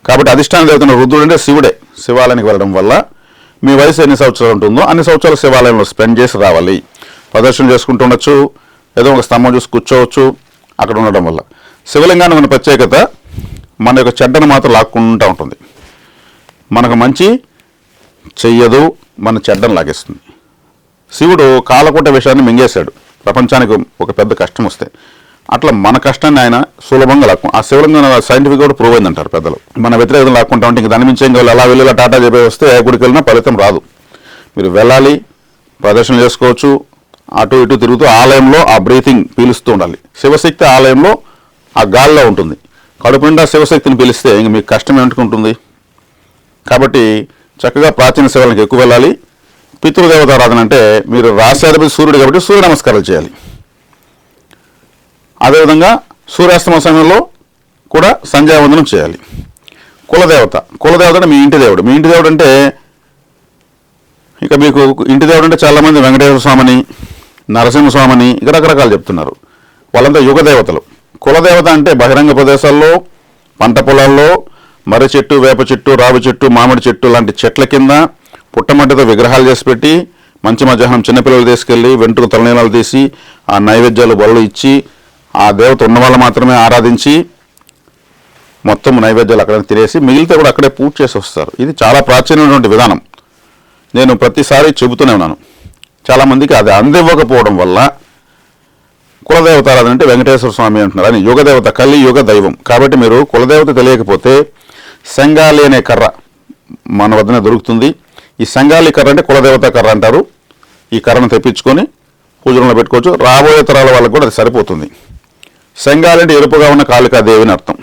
కాబట్టి అధిష్టాన దేవతన రుద్రుడు అంటే శివుడే. శివాలయానికి వెళ్ళడం వల్ల మీ వయసు ఎన్ని సంవత్సరాలు ఉంటుందో అన్ని సంవత్సరాలు శివాలయంలో స్పెండ్ చేసి రావాలి. ప్రదర్శన చేసుకుంటూ ఉండొచ్చు, ఏదో ఒక స్తంభం చూసి కూర్చోవచ్చు అక్కడ ఉండడం వల్ల. శివలింగానికి ఉన్న ప్రత్యేకత మన యొక్క చెడ్డను మాత్రం లాక్కుంటూ ఉంటుంది. మనకు మంచి చెయ్యదు, మన చెడ్డను లాగేస్తుంది. శివుడు కాలకూట విషయాన్ని మింగేశాడు ప్రపంచానికి ఒక పెద్ద కష్టం వస్తే. అట్లా మన కష్టాన్ని ఆయన సులభంగా లాక్కు. ఆ శివలింగం సైంటిఫిక్ కూడా ప్రూవ్ అయిందంటారు పెద్దలు. మన వ్యతిరేకత లాక్కుంటా ఉంటే ఇంక దాని మించి ఇంకా అలా వెళ్ళి టాటా చెప్పి వస్తే ఏ గుడికి వెళ్ళినా ఫలితం రాదు. మీరు వెళ్ళాలి, ప్రదర్శన చేసుకోవచ్చు, అటు ఇటు తిరుగుతూ ఆలయంలో ఆ బ్రీతింగ్ పీలుస్తూ ఉండాలి. శివశక్తి ఆలయంలో ఆ గాలిలో ఉంటుంది. కడుపు నిండా శివశక్తిని పీలిస్తే ఇంక మీకు కష్టం ఏమిటి? కాబట్టి చక్కగా ప్రాచీన శివాలయానికి ఎక్కువ వెళ్ళాలి. పితృదేవతారాధన అంటే మీరు రాశ్యాధిపతి సూర్యుడు కాబట్టి సూర్య నమస్కారాలు చేయాలి. అదేవిధంగా సూర్యాస్తమ సమయంలో కూడా సంధ్యావందనం చేయాలి. కులదేవత అంటే మీ ఇంటి దేవుడు. మీ ఇంటి దేవుడు అంటే ఇక మీకు ఇంటి దేవుడు అంటే చాలామంది వెంకటేశ్వర స్వామిని, నరసింహస్వామిని ఇక రకరకాలు చెప్తున్నారు. వాళ్ళంతా యుగ దేవతలు. కులదేవత అంటే బహిరంగ ప్రదేశాల్లో, పంట పొలాల్లో, మర్రి చెట్టు, వేప చెట్టు, రావి చెట్టు, మామిడి చెట్టు లాంటి చెట్ల కింద పుట్టమట్టితో విగ్రహాలు చేసి పెట్టి మంచి మధ్యాహ్నం చిన్నపిల్లలు తీసుకెళ్ళి వెంట్రుకు తలనీలాలు తీసి ఆ నైవేద్యాలు బళ్ళు ఇచ్చి ఆ దేవత ఉన్న వాళ్ళు మాత్రమే ఆరాధించి మొత్తం నైవేద్యాలు అక్కడ తినేసి మిగిలితే కూడా అక్కడే పూజ చేసి వస్తారు. ఇది చాలా ప్రాచీనమైనటువంటి విధానం. నేను ప్రతిసారి చెబుతూనే ఉన్నాను. చాలామందికి అది అందివ్వకపోవడం వల్ల కులదేవత ఆరాధన అంటే వెంకటేశ్వర స్వామి అంటున్నారు అని. యుగదేవత కలియుగ దైవం. కాబట్టి మీరు కులదేవత తెలియకపోతే సంగాలి అనే కర్ర మన వద్దనే దొరుకుతుంది. ఈ సంగాలి కర్ర అంటే కులదేవత కర్ర అంటారు. ఈ కర్రను తెప్పించుకొని పూజలో పెట్టుకోవచ్చు. రాబోయే తరాల వాళ్ళకు కూడా అది సరిపోతుంది. సంగాలి అంటే ఎరుపుగా ఉన్న కాళికాదేవి అని అర్థం.